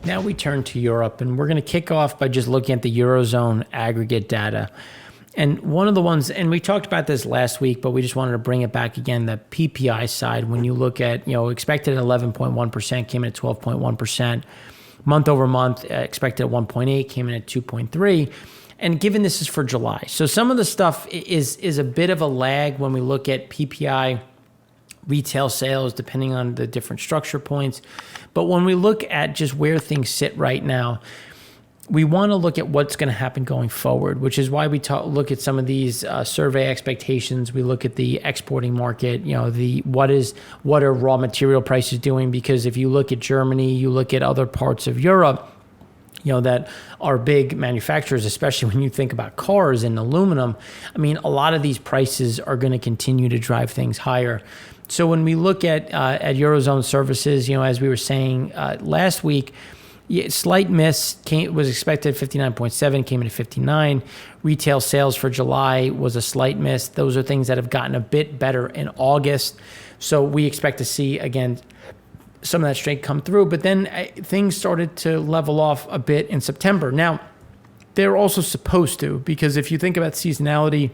Now we turn to Europe, and we're going to kick off by just looking at the Eurozone aggregate data. And one of the ones, and we talked about this last week, but we just wanted to bring it back again, the PPI side, when you look at, expected at 11.1%, came in at 12.1%. Month over month, expected at 1.8, came in at 2.3. And given this is for July. So some of the stuff is a bit of a lag when we look at PPI retail sales, depending on the different structure points. But when we look at just where things sit right now, we want to look at what's going to happen going forward, which is why we look at some of these survey expectations. We look at the exporting market, what are raw material prices doing? Because if you look at Germany, you look at other parts of Europe, that are big manufacturers, especially when you think about cars and aluminum. I mean, a lot of these prices are going to continue to drive things higher. So when we look at Eurozone services, as we were saying last week, slight miss was expected at 59.7, came in at 59. Retail sales for July was a slight miss. Those are things that have gotten a bit better in August. So we expect to see, again, some of that strength come through. But then things started to level off a bit in September. Now, they're also supposed to, because if you think about seasonality,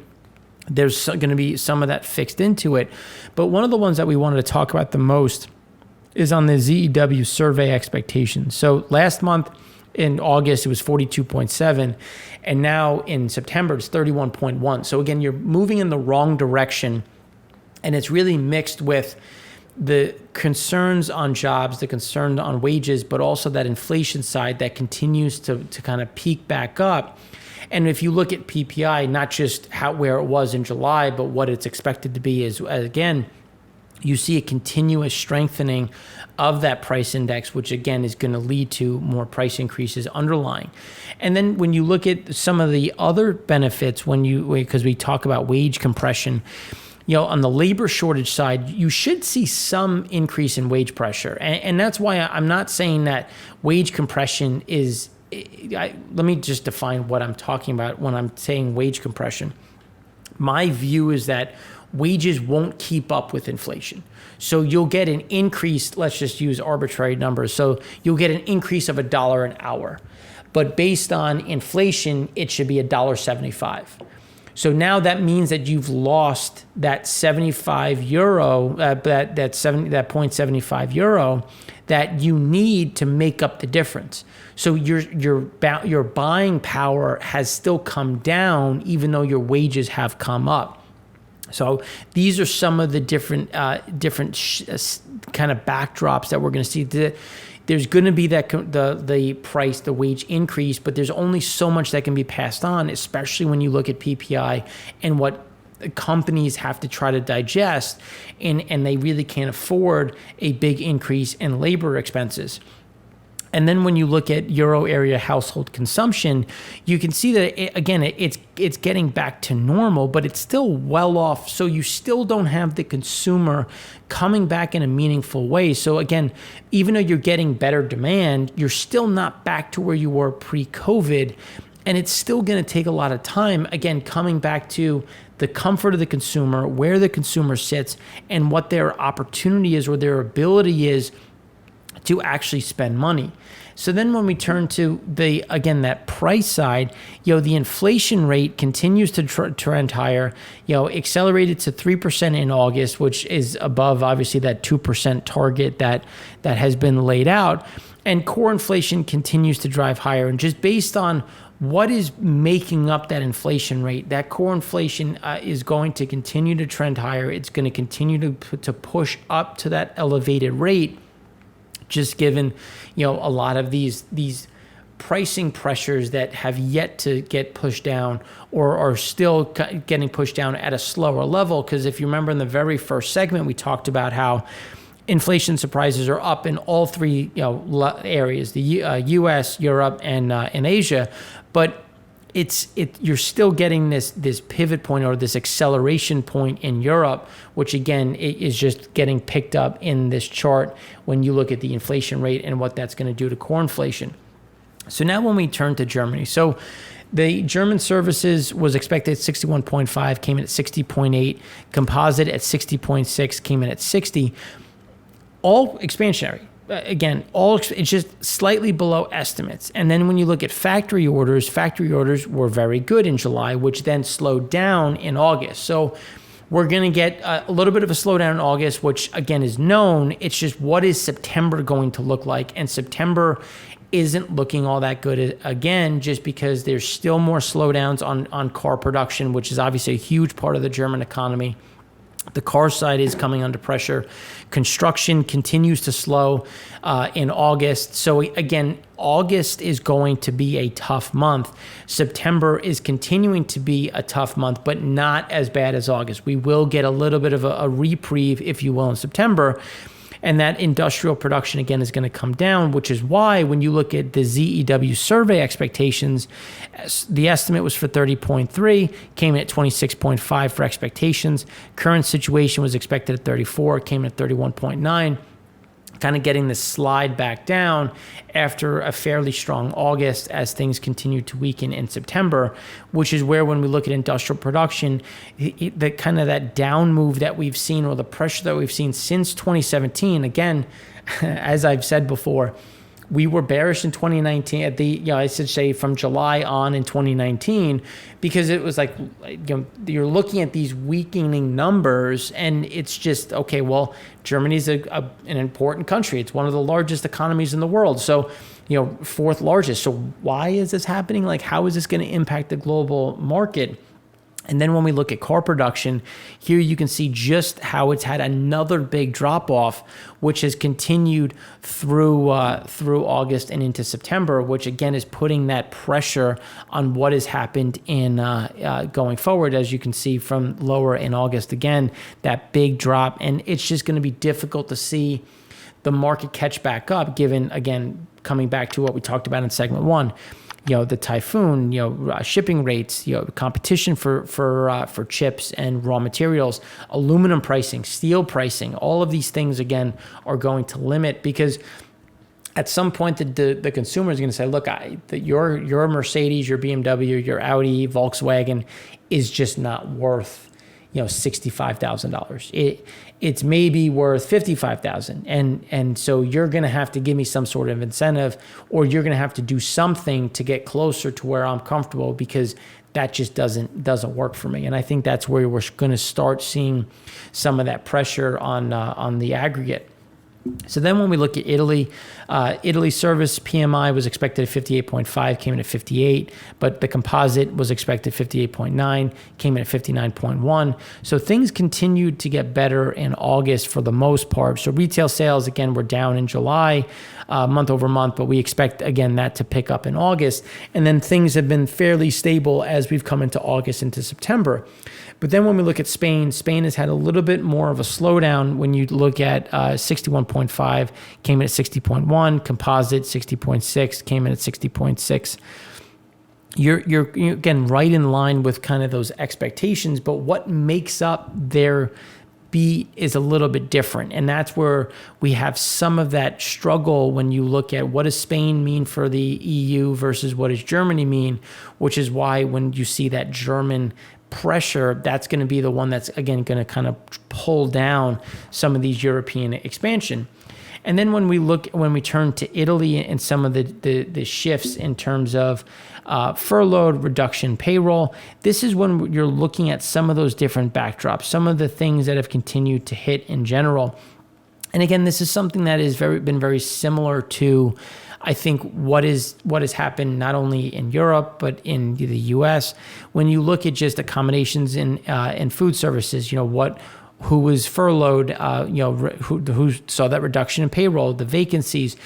there's going to be some of that fixed into it. But one of the ones that we wanted to talk about the most is on the Zew Survey Expectations. So last month in August, it was 42.7, and now in September, it's 31.1. So again, you're moving in the wrong direction, and it's really mixed with the concerns on jobs, the concern on wages, but also that inflation side that continues to kind of peak back up. And if you look at PPI, not just where it was in July, but what it's expected to be is, again, you see a continuous strengthening of that price index, which again is going to lead to more price increases underlying. And then when you look at some of the other benefits, because we talk about wage compression, on the labor shortage side, you should see some increase in wage pressure. And that's why I'm not saying that wage compression is, let me just define what I'm talking about when I'm saying wage compression. My view is that wages won't keep up with inflation. So you'll get an increase, let's just use arbitrary numbers. So you'll get an increase of $1 an hour. But based on inflation, it should be $1.75. So now that means that you've lost that 75 euro, that 0.75 euro that you need to make up the difference. So your buying power has still come down, even though your wages have come up. So these are some of the different kind of backdrops that we're going to see. There's going to be that the wage increase, but there's only so much that can be passed on, especially when you look at PPI and what companies have to try to digest, and they really can't afford a big increase in labor expenses. And then when you look at Euro area household consumption, you can see that, it's getting back to normal, but it's still well off. So you still don't have the consumer coming back in a meaningful way. So again, even though you're getting better demand, you're still not back to where you were pre-COVID. And it's still going to take a lot of time, again, coming back to the comfort of the consumer, where the consumer sits, and what their opportunity is or their ability is to actually spend money. So then when we turn to that price side, the inflation rate continues to trend higher, accelerated to 3% in August, which is above obviously that 2% target that has been laid out. And core inflation continues to drive higher. And just based on what is making up that inflation rate, that core inflation is going to continue to trend higher. It's going to continue to push up to that elevated rate, just given, a lot of these pricing pressures that have yet to get pushed down or are still getting pushed down at a slower level. Because if you remember in the very first segment, we talked about how inflation surprises are up in all three areas, the U.S., Europe, and Asia. But you're still getting this pivot point or this acceleration point in Europe, which again is just getting picked up in this chart when you look at the inflation rate and what that's going to do to core inflation. So now when we turn to Germany, so the German services was expected at 61.5, came in at 60.8, composite at 60.6, came in at 60, all expansionary. again, it's just slightly below estimates. And then when you look at factory orders were very good in July, which then slowed down in August. So we're going to get a little bit of a slowdown in August, which again is known. It's just, what is September going to look like? And September isn't looking all that good again, just because there's still more slowdowns on car production, which is obviously a huge part of the German economy. The car side is coming under pressure. Construction continues to slow in August. So again, August is going to be a tough month. September is continuing to be a tough month, but not as bad as August. We will get a little bit of a reprieve, if you will, in September. And that industrial production, again, is going to come down, which is why when you look at the Zew Survey Expectations, the estimate was for 30.3, came in at 26.5 for expectations. Current situation was expected at 34, came in at 31.9. Kind of getting this slide back down after a fairly strong August as things continue to weaken in September, which is where, when we look at industrial production, the kind of that down move that we've seen, or the pressure that we've seen since 2017, again, as I've said before, we were bearish in 2019 at the, I should say from July on in 2019, because it was like, you're looking at these weakening numbers and it's just, okay, well, Germany's an important country. It's one of the largest economies in the world. So, fourth largest. So why is this happening? Like, how is this going to impact the global market? And then when we look at car production, here you can see just how it's had another big drop off, which has continued through August and into September, which again is putting that pressure on what has happened in going forward. As you can see from lower in August, again, that big drop. And it's just going to be difficult to see the market catch back up, given, again, coming back to what we talked about in segment one. The typhoon, shipping rates, competition for chips and raw materials, aluminum pricing, steel pricing, all of these things, again, are going to limit, because at some point the consumer is going to say, look, your Mercedes, your BMW, your Audi, Volkswagen is just not worth $65,000. It's maybe worth $55,000, and so you're going to have to give me some sort of incentive, or you're going to have to do something to get closer to where I'm comfortable, because that just doesn't work for me. And I think that's where we're going to start seeing some of that pressure on the aggregate. So then when we look at Italy, Italy service PMI was expected at 58.5, came in at 58, but the composite was expected 58.9, came in at 59.1. So things continued to get better in August for the most part. So retail sales, again, were down in July, month over month, but we expect, again, that to pick up in August. And then things have been fairly stable as we've come into August, into September. But then when we look at Spain, Spain has had a little bit more of a slowdown. When you look at 61.5, came in at 60.1, composite 60.6, came in at 60.6. You're again right in line with kind of those expectations, but what makes up their beat is a little bit different. And that's where we have some of that struggle when you look at what does Spain mean for the EU versus what does Germany mean, which is why when you see that German pressure, that's going to be the one that's, again, going to kind of pull down some of these European expansion. And then when we turn to Italy and some of the shifts in terms of furloughed, reduction, payroll, this is when you're looking at some of those different backdrops, some of the things that have continued to hit in general. And again, this is something that has been very similar to, I think, what has happened not only in Europe but in the U.S. When you look at just accommodations in food services, who was furloughed, who saw that reduction in payroll, the vacancies.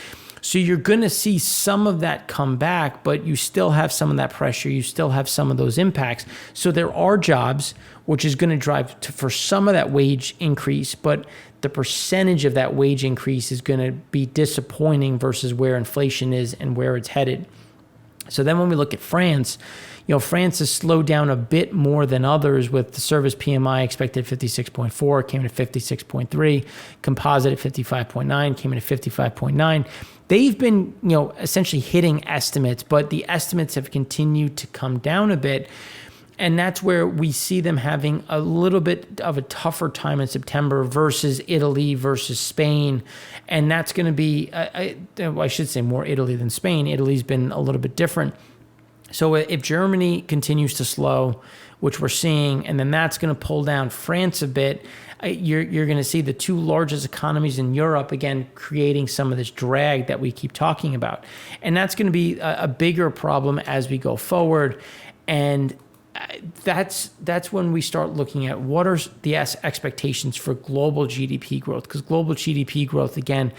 So you're going to see some of that come back, but you still have some of that pressure. You still have some of those impacts. So there are jobs, which is going to drive for some of that wage increase, but the percentage of that wage increase is going to be disappointing versus where inflation is and where it's headed. So then when we look at France, France has slowed down a bit more than others, with the service PMI expected at 56.4, came in at 56.3, composite at 55.9, came in at 55.9. They've been, essentially hitting estimates, but the estimates have continued to come down a bit. And that's where we see them having a little bit of a tougher time in September versus Italy versus Spain. And that's going to be, I should say more Italy than Spain. Italy's been a little bit different. So if Germany continues to slow, which we're seeing, and then that's going to pull down France a bit, you're going to see the two largest economies in Europe, again, creating some of this drag that we keep talking about. And that's going to be a bigger problem as we go forward. And that's when we start looking at what are the expectations for global GDP growth, because global GDP growth, again,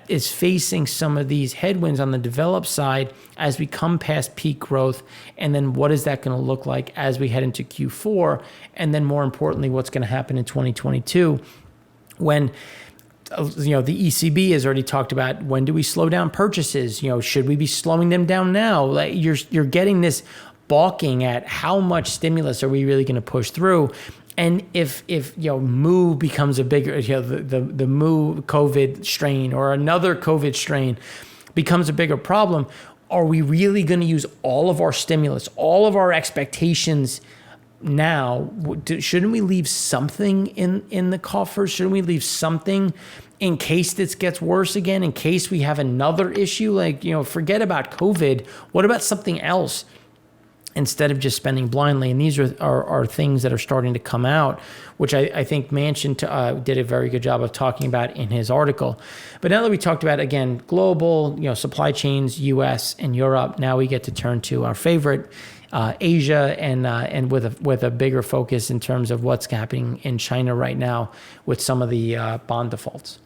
is facing some of these headwinds on the developed side as we come past peak growth. And then what is that going to look like as we head into Q4? And then more importantly, what's going to happen in 2022 when the ECB has already talked about when do we slow down purchases? Should we be slowing them down now? Like you're getting this balking at how much stimulus are we really going to push through. And if Mu becomes a bigger, the Mu COVID strain or another COVID strain becomes a bigger problem, are we really going to use all of our stimulus, all of our expectations now? Shouldn't we leave something in the coffers? Shouldn't we leave something in case this gets worse again, in case we have another issue? Forget about COVID. What about something else? Instead of just spending blindly. And these are things that are starting to come out, which I think Manchin did a very good job of talking about in his article. But now that we talked about, again, global, supply chains, US and Europe, now we get to turn to our favorite, Asia, and with a bigger focus in terms of what's happening in China right now with some of the bond defaults.